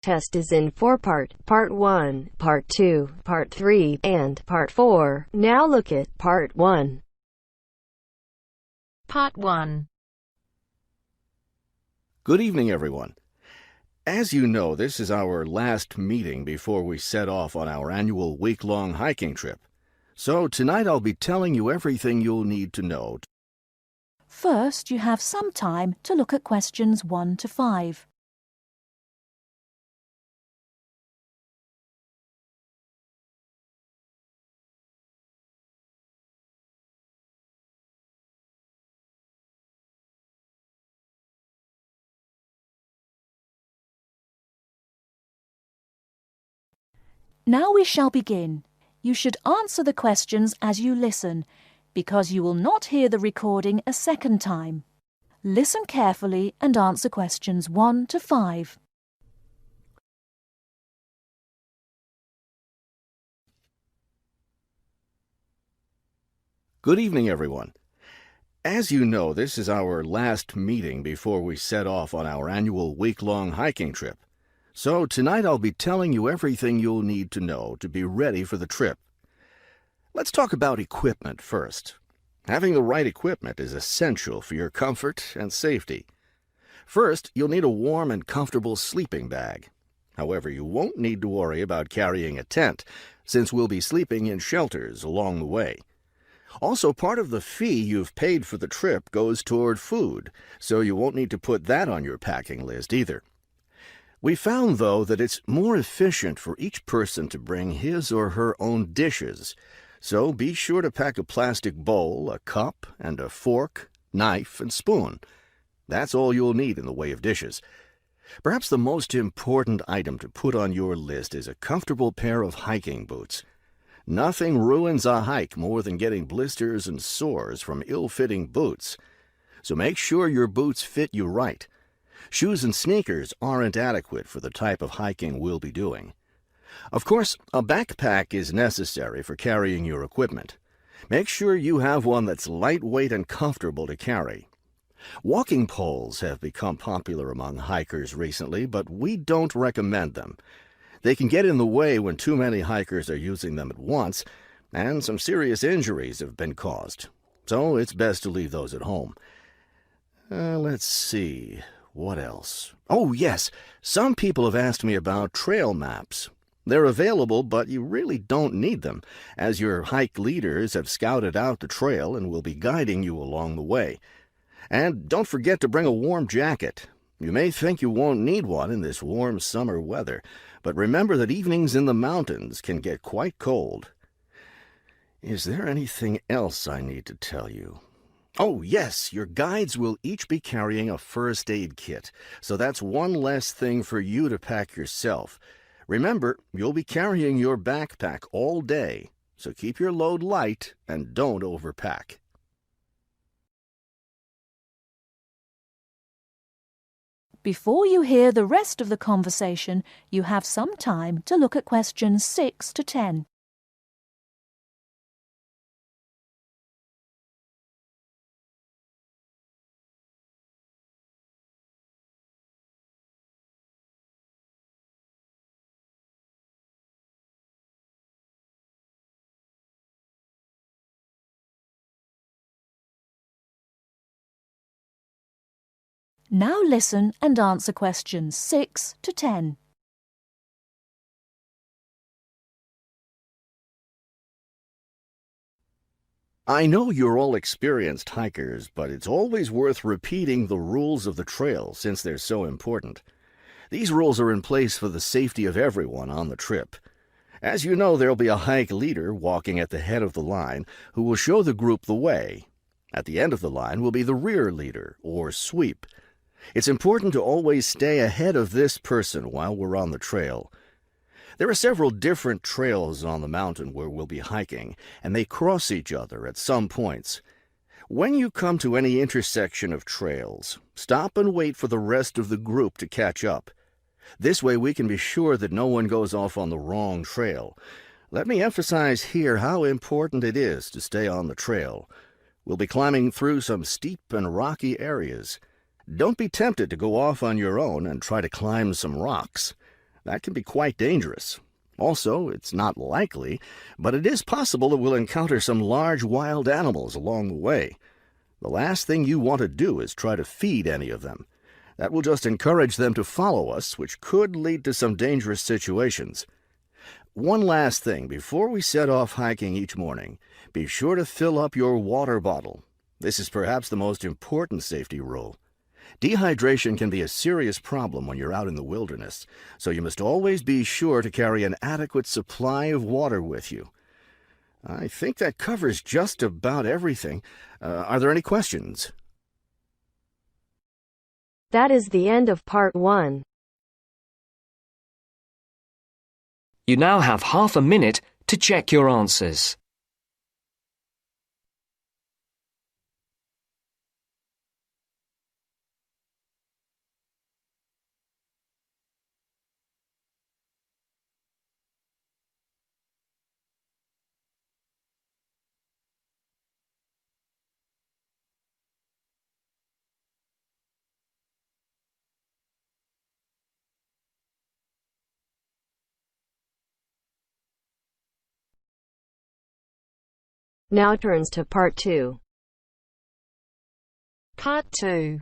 test is in 4-part, Part 1, Part 2, Part 3, and Part 4. Now look at Part 1. Part 1. Good evening, everyone. As you know, this is our last meeting before we set off on our annual week-long hiking trip. So tonight I'll be telling you everything you'll need to know. First, you have some time to look at questions 1 to 5. Now we shall begin. You should answer the questions as you listen, because you will not hear the recording a second time. Listen carefully and answer questions 1 to 5. Good evening, everyone. As you know, this is our last meeting before we set off on our annual week-long hiking trip. So tonight I'll be telling you everything you'll need to know to be ready for the trip. Let's talk about equipment first. Having the right equipment is essential for your comfort and safety. First, you'll need a warm and comfortable sleeping bag. However, you won't need to worry about carrying a tent, since we'll be sleeping in shelters along the way. Also, part of the fee you've paid for the trip goes toward food, so you won't need to put that on your packing list either. We found, though, that it's more efficient for each person to bring his or her own dishes, so be sure to pack a plastic bowl, a cup, and a fork, knife, and spoon. That's all you'll need in the way of dishes. Perhaps the most important item to put on your list is a comfortable pair of hiking boots. Nothing ruins a hike more than getting blisters and sores from ill-fitting boots. So make sure your boots fit you right. Shoes and sneakers aren't adequate for the type of hiking we'll be doing. Of course, a backpack is necessary for carrying your equipment. Make sure you have one that's lightweight and comfortable to carry. Walking poles have become popular among hikers recently, but we don't recommend them. They can get in the way when too many hikers are using them at once, and some serious injuries have been caused. So it's best to leave those at home. Let's see. What else? Oh, yes, some people have asked me about trail maps. They're available, but you really don't need them, as your hike leaders have scouted out the trail and will be guiding you along the way. And don't forget to bring a warm jacket. You may think you won't need one in this warm summer weather, but remember that evenings in the mountains can get quite cold. Is there anything else I need to tell you? Oh, yes, your guides will each be carrying a first aid kit, so that's one less thing for you to pack yourself. Remember, you'll be carrying your backpack all day, so keep your load light and don't overpack. Before you hear the rest of the conversation, you have some time to look at questions 6 to 10. Now listen and answer questions 6 to 10. I know you're all experienced hikers, but it's always worth repeating the rules of the trail since they're so important. These rules are in place for the safety of everyone on the trip. As you know, there'll be a hike leader walking at the head of the line who will show the group the way. At the end of the line will be the rear leader, or sweep. It's important to always stay ahead of this person while we're on the trail. There are several different trails on the mountain where we'll be hiking, and they cross each other at some points. When you come to any intersection of trails, stop and wait for the rest of the group to catch up. This way we can be sure that no one goes off on the wrong trail. Let me emphasize here how important it is to stay on the trail. We'll be climbing through some steep and rocky areas. Don't be tempted to go off on your own and try to climb some rocks. That can be quite dangerous. Also, it's not likely, but it is possible that we'll encounter some large wild animals along the way. The last thing you want to do is try to feed any of them. That will just encourage them to follow us, which could lead to some dangerous situations. One last thing before we set off hiking each morning, be sure to fill up your water bottle. This is perhaps the most important safety rule. Dehydration can be a serious problem when you're out in the wilderness, so you must always be sure to carry an adequate supply of water with you. I think that covers just about everything. Are there any questions? That is the end of part 1. You now have half a minute to check your answers. Now turns to part 2. Part 2.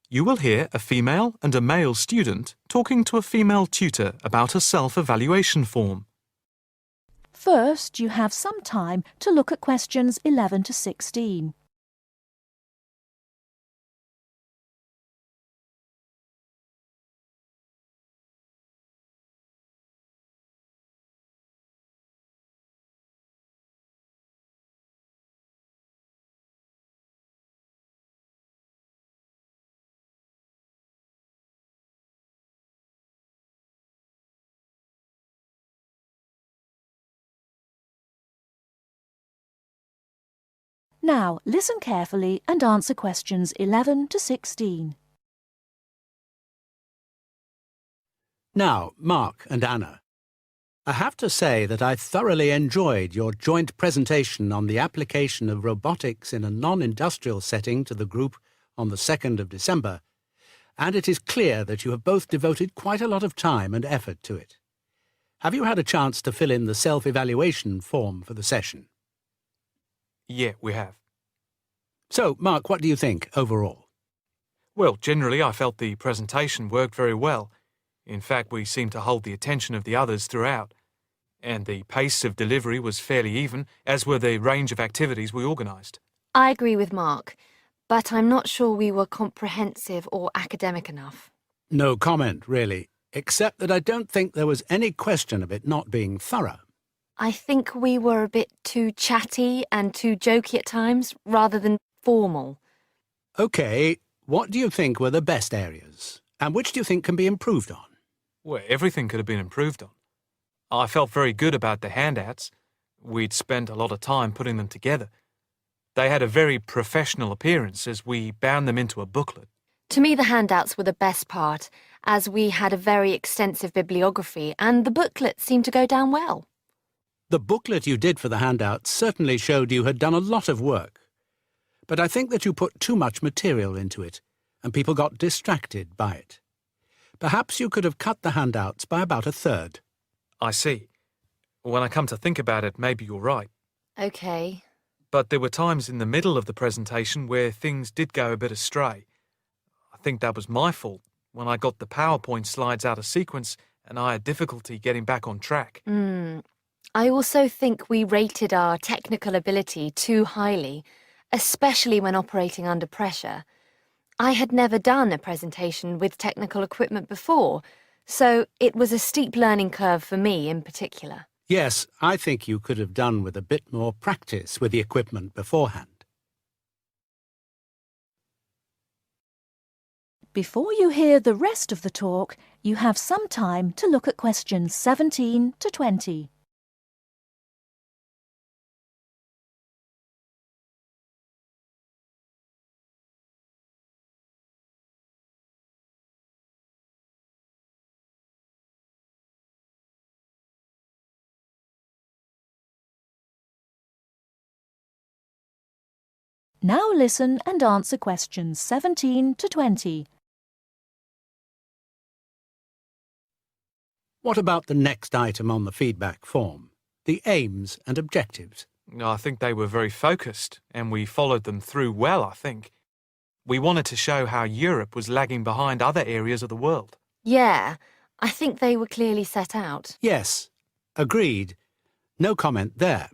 You will hear a female and a male student talking to a female tutor about a self-evaluation form. First, you have some time to look at questions 11 to 16. Now, listen carefully and answer questions 11 to 16. Now, Mark and Anna, I have to say that I thoroughly enjoyed your joint presentation on the application of robotics in a non-industrial setting to the group on the 2nd of December, and it is clear that you have both devoted quite a lot of time and effort to it. Have you had a chance to fill in the self-evaluation form for the session? Yeah, we have. So, Mark, what do you think overall? Well, generally I felt the presentation worked very well. In fact, we seemed to hold the attention of the others throughout. And the pace of delivery was fairly even, as were the range of activities we organised. I agree with Mark, but I'm not sure we were comprehensive or academic enough. No comment, really, except that I don't think there was any question of it not being thorough. I think we were a bit too chatty and too jokey at times, rather than formal. OK, what do you think were the best areas? And which do you think can be improved on? Well, everything could have been improved on. I felt very good about the handouts. We'd spent a lot of time putting them together. They had a very professional appearance as we bound them into a booklet. To me, the handouts were the best part, as we had a very extensive bibliography and the booklet seemed to go down well. The booklet you did for the handouts certainly showed you had done a lot of work. But I think that you put too much material into it, and people got distracted by it. Perhaps you could have cut the handouts by about a third. I see. When I come to think about it, maybe you're right. OK. But there were times in the middle of the presentation where things did go a bit astray. I think that was my fault when I got the PowerPoint slides out of sequence and I had difficulty getting back on track. I also think we rated our technical ability too highly, especially when operating under pressure. I had never done a presentation with technical equipment before, so it was a steep learning curve for me in particular. Yes, I think you could have done with a bit more practice with the equipment beforehand. Before you hear the rest of the talk, you have some time to look at questions 17 to 20. Now listen and answer questions 17 to 20. What about the next item on the feedback form? The aims and objectives. I think they were very focused, and we followed them through well, I think. We wanted to show how Europe was lagging behind other areas of the world. Yeah, I think they were clearly set out. Yes, agreed. No comment there.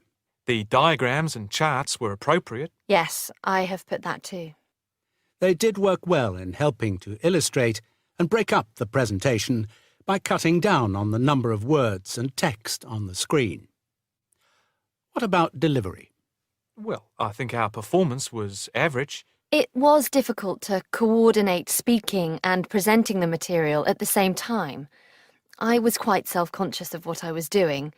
The diagrams and charts were appropriate. Yes, I have put that too. They did work well in helping to illustrate and break up the presentation by cutting down on the number of words and text on the screen. What about delivery? Well, I think our performance was average. It was difficult to coordinate speaking and presenting the material at the same time. I was quite self-conscious of what I was doing.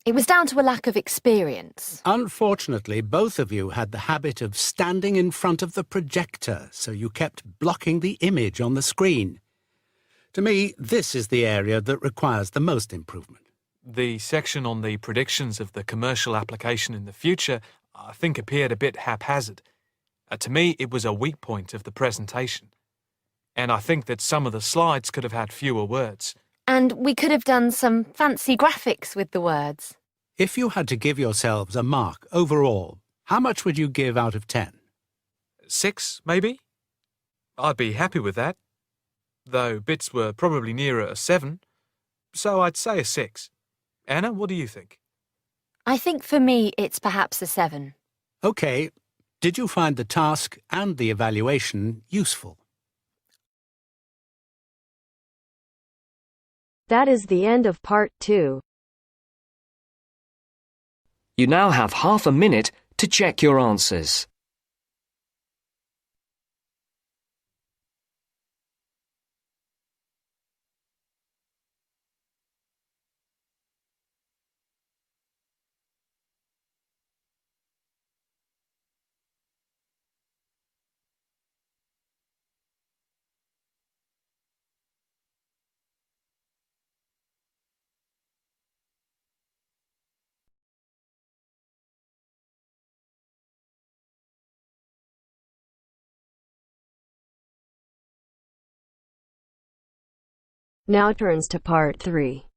It was down to a lack of experience. Unfortunately, both of you had the habit of standing in front of the projector, so you kept blocking the image on the screen. To me, this is the area that requires the most improvement. The section on the predictions of the commercial application in the future, I think, appeared a bit haphazard. To me, it was a weak point of the presentation. And I think that some of the slides could have had fewer words. And we could have done some fancy graphics with the words. If you had to give yourselves a mark overall, how much would you give out of 10? 6, maybe? I'd be happy with that. Though bits were probably nearer a 7, so I'd say a 6. Anna, what do you think? I think for me it's perhaps a 7. OK. Did you find the task and the evaluation useful? That is the end of part 2. You now have half a minute to check your answers. Now turns to part 3.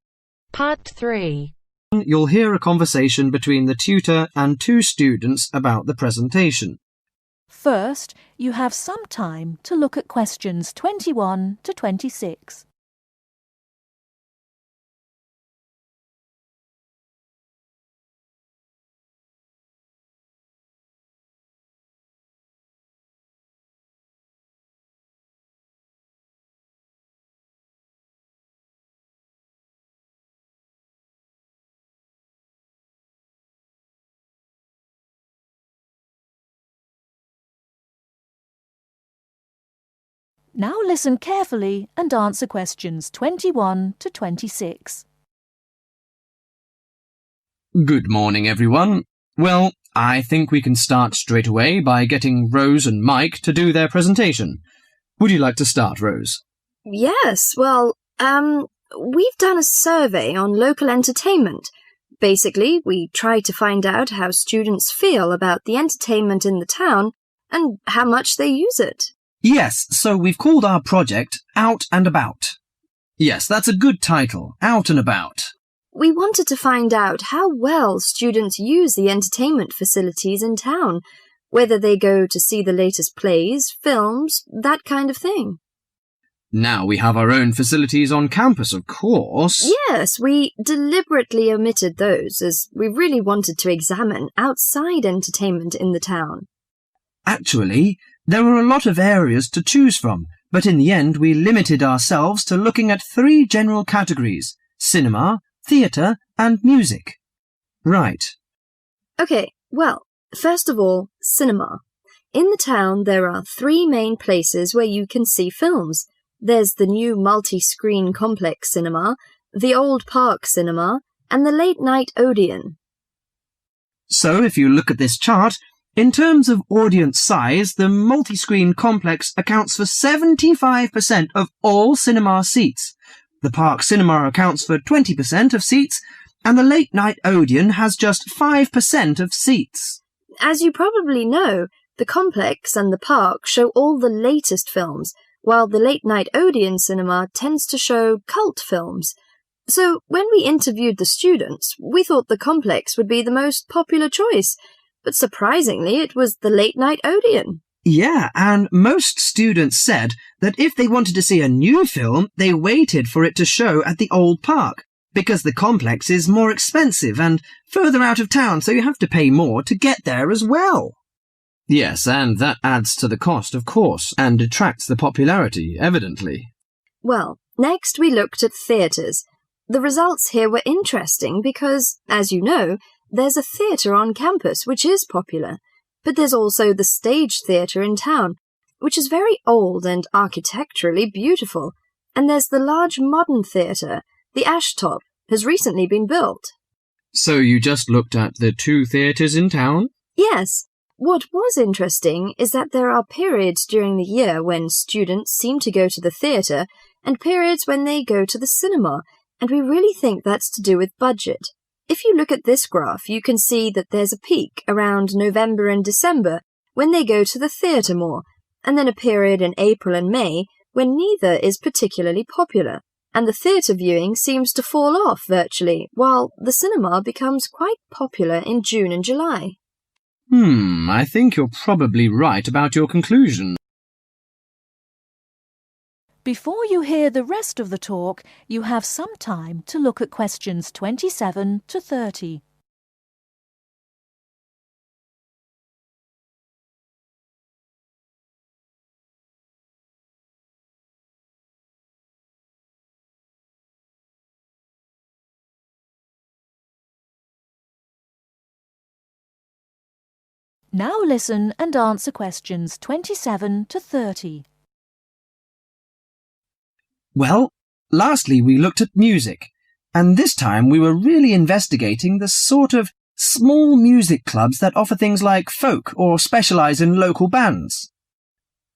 Part 3. You'll hear a conversation between the tutor and 2 students about the presentation. First, you have some time to look at questions 21 to 26. Now listen carefully and answer questions 21 to 26. Good morning, everyone. Well, I think we can start straight away by getting Rose and Mike to do their presentation. Would you like to start, Rose? Yes, well, we've done a survey on local entertainment. Basically, we tried to find out how students feel about the entertainment in the town and how much they use it. Yes, so we've called our project Out and About. Yes, that's a good title, Out and About. We wanted to find out how well students use the entertainment facilities in town, whether they go to see the latest plays, films, that kind of thing. Now we have our own facilities on campus, of course. Yes, we deliberately omitted those, as we really wanted to examine outside entertainment in the town. Actually, there were a lot of areas to choose from, but in the end we limited ourselves to looking at 3 general categories: cinema, theatre and music. Right. Okay, well, first of all, cinema. In the town there are 3 main places where you can see films. There's the new multi-screen complex cinema, the old park cinema, and the late-night Odeon. So if you look at this chart, in terms of audience size, the multi-screen complex accounts for 75% of all cinema seats. The park cinema accounts for 20% of seats, and the late-night Odeon has just 5% of seats. As you probably know, the complex and the park show all the latest films, while the late-night Odeon cinema tends to show cult films. So when we interviewed the students, we thought the complex would be the most popular choice, but surprisingly it was the late-night Odeon. Yeah, and most students said that if they wanted to see a new film, they waited for it to show at the old park, because the complex is more expensive and further out of town, so you have to pay more to get there as well. Yes, and that adds to the cost, of course, and detracts the popularity, evidently. Well, next we looked at theatres. The results here were interesting because, as you know, there's a theatre on campus which is popular, but there's also the Stage Theatre in town, which is very old and architecturally beautiful, and there's the large modern theatre, the Ashtop, has recently been built. So you just looked at the 2 theatres in town? Yes. What was interesting is that there are periods during the year when students seem to go to the theatre and periods when they go to the cinema, and we really think that's to do with budget. If you look at this graph, you can see that there's a peak around November and December when they go to the theatre more, and then a period in April and May when neither is particularly popular, and the theatre viewing seems to fall off virtually, while the cinema becomes quite popular in June and July. I think you're probably right about your conclusion. Before you hear the rest of the talk, you have some time to look at questions 27 to 30. Now listen and answer questions 27 to 30. Well, lastly we looked at music, and this time we were really investigating the sort of small music clubs that offer things like folk or specialise in local bands.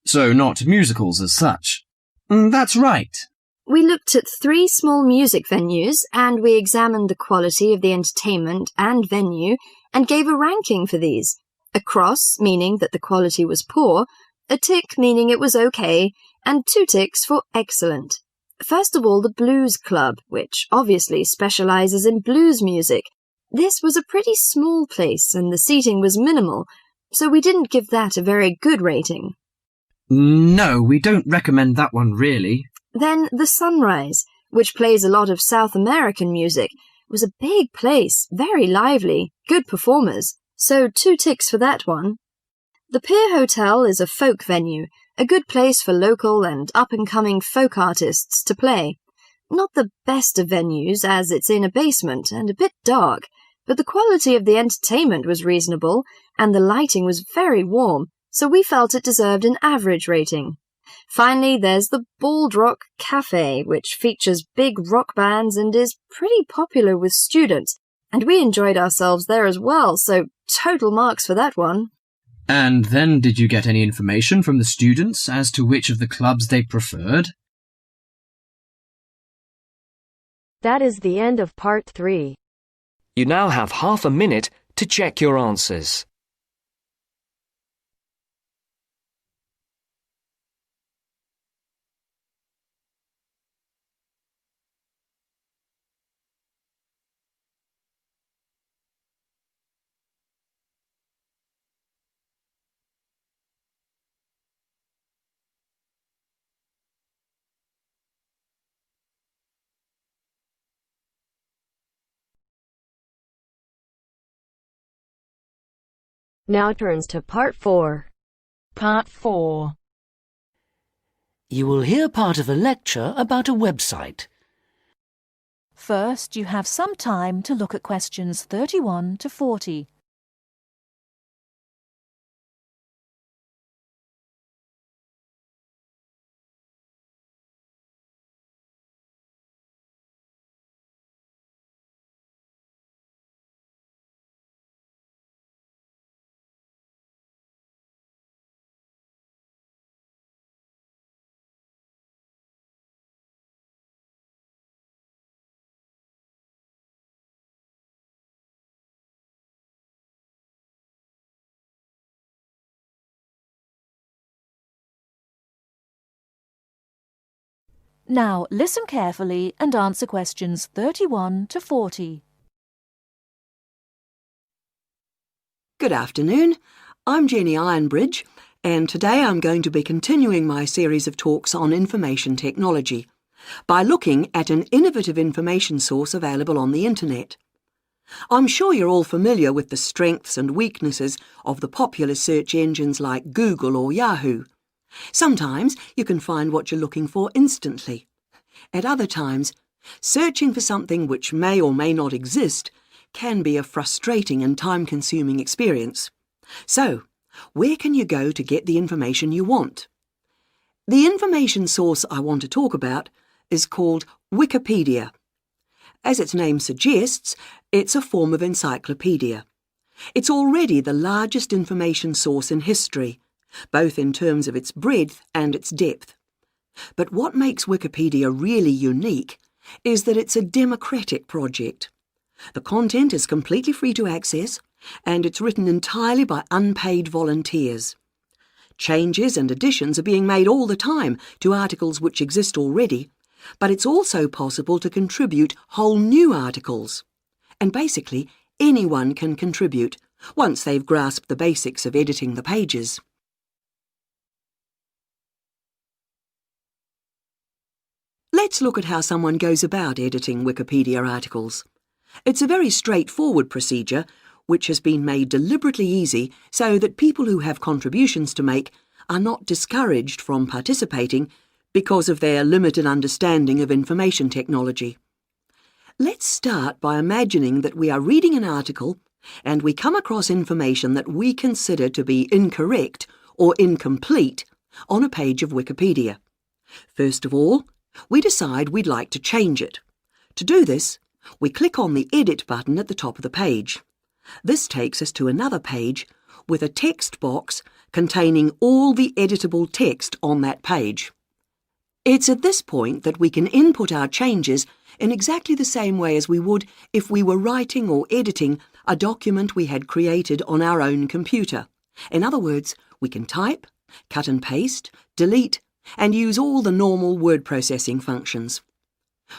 So not musicals as such? That's right. We looked at 3 small music venues and we examined the quality of the entertainment and venue and gave a ranking for these. A cross, meaning that the quality was poor, a tick meaning it was okay, and 2 ticks for excellent. First of all, the Blues Club, which obviously specialises in blues music. This was a pretty small place and the seating was minimal, so we didn't give that a very good rating. No, we don't recommend that one really. Then the Sunrise, which plays a lot of South American music, was a big place, very lively, good performers, so 2 ticks for that one. The Pier Hotel is a folk venue, a good place for local and up-and-coming folk artists to play. Not the best of venues, as it's in a basement and a bit dark, but the quality of the entertainment was reasonable, and the lighting was very warm, so we felt it deserved an average rating. Finally, there's the Bald Rock Cafe, which features big rock bands and is pretty popular with students, and we enjoyed ourselves there as well, so total marks for that one. And then did you get any information from the students as to which of the clubs they preferred? That is the end of part 3. You now have half a minute to check your answers. Now turns to part 4. Part 4. You will hear part of a lecture about a website. First, you have some time to look at questions 31 to 40. Now listen carefully and answer questions 31 to 40. Good afternoon. I'm Jenny Ironbridge, and today I'm going to be continuing my series of talks on information technology by looking at an innovative information source available on the internet. I'm sure you're all familiar with the strengths and weaknesses of the popular search engines like Google or Yahoo. Sometimes you can find what you're looking for instantly. At other times, searching for something which may or may not exist can be a frustrating and time-consuming experience. So, where can you go to get the information you want? The information source I want to talk about is called Wikipedia. As its name suggests, it's a form of encyclopedia. It's already the largest information source in history, both in terms of its breadth and its depth. But what makes Wikipedia really unique is that it's a democratic project. The content is completely free to access, and it's written entirely by unpaid volunteers. Changes and additions are being made all the time to articles which exist already, but it's also possible to contribute whole new articles. And basically, anyone can contribute once they've grasped the basics of editing the pages. Let's look at how someone goes about editing Wikipedia articles. It's a very straightforward procedure, which has been made deliberately easy so that people who have contributions to make are not discouraged from participating because of their limited understanding of information technology. Let's start by imagining that we are reading an article and we come across information that we consider to be incorrect or incomplete on a page of Wikipedia. First of all, we decide we'd like to change it. To do this, we click on the Edit button at the top of the page. This takes us to another page with a text box containing all the editable text on that page. It's at this point that we can input our changes in exactly the same way as we would if we were writing or editing a document we had created on our own computer. In other words, we can type, cut and paste, delete, and use all the normal word processing functions.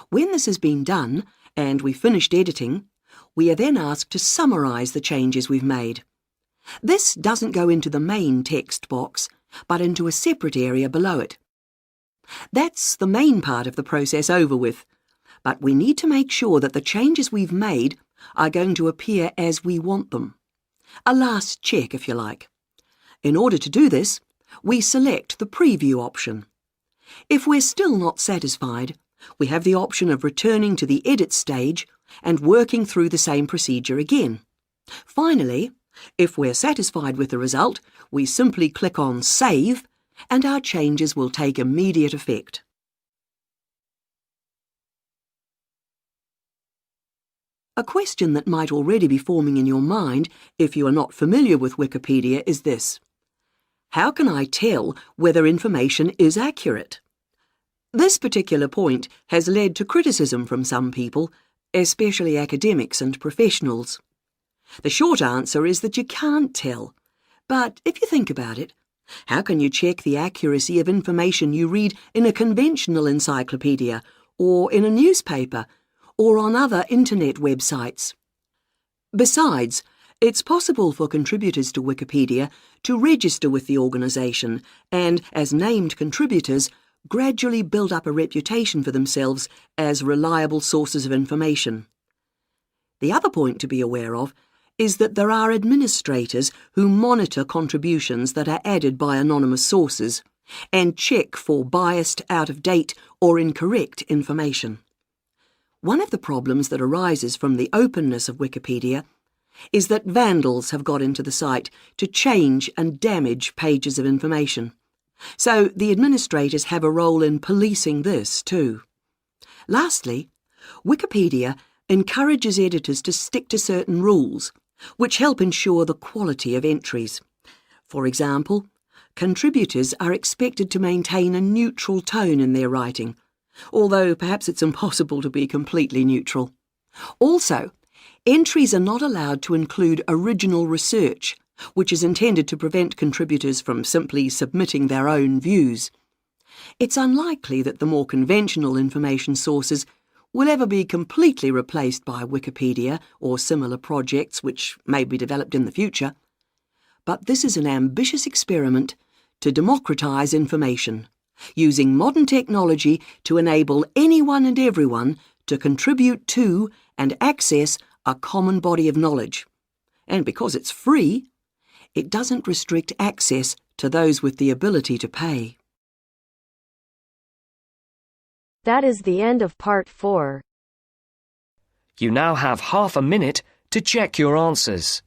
When this has been done, and we've finished editing, we are then asked to summarise the changes we've made. This doesn't go into the main text box, but into a separate area below it. That's the main part of the process over with, but we need to make sure that the changes we've made are going to appear as we want them. A last check, if you like. In order to do this, we select the Preview option. If we're still not satisfied, we have the option of returning to the Edit stage and working through the same procedure again. Finally, if we're satisfied with the result, we simply click on Save, and our changes will take immediate effect. A question that might already be forming in your mind, if you are not familiar with Wikipedia, is this: how can I tell whether information is accurate? This particular point has led to criticism from some people, especially academics and professionals. The short answer is that you can't tell. But if you think about it, how can you check the accuracy of information you read in a conventional encyclopedia, or in a newspaper, or on other internet websites? Besides, it's possible for contributors to Wikipedia to register with the organisation and, as named contributors, gradually build up a reputation for themselves as reliable sources of information. The other point to be aware of is that there are administrators who monitor contributions that are added by anonymous sources and check for biased, out-of-date or incorrect information. One of the problems that arises from the openness of Wikipedia is that vandals have got into the site to change and damage pages of information. So the administrators have a role in policing this too. Lastly, Wikipedia encourages editors to stick to certain rules, which help ensure the quality of entries. For example, contributors are expected to maintain a neutral tone in their writing, although perhaps it's impossible to be completely neutral. Also, entries are not allowed to include original research, which is intended to prevent contributors from simply submitting their own views. It's unlikely that the more conventional information sources will ever be completely replaced by Wikipedia or similar projects which may be developed in the future. But this is an ambitious experiment to democratise information, using modern technology to enable anyone and everyone to contribute to and access a common body of knowledge. And because it's free, it doesn't restrict access to those with the ability to pay. That is the end of part 4. You now have half a minute to check your answers.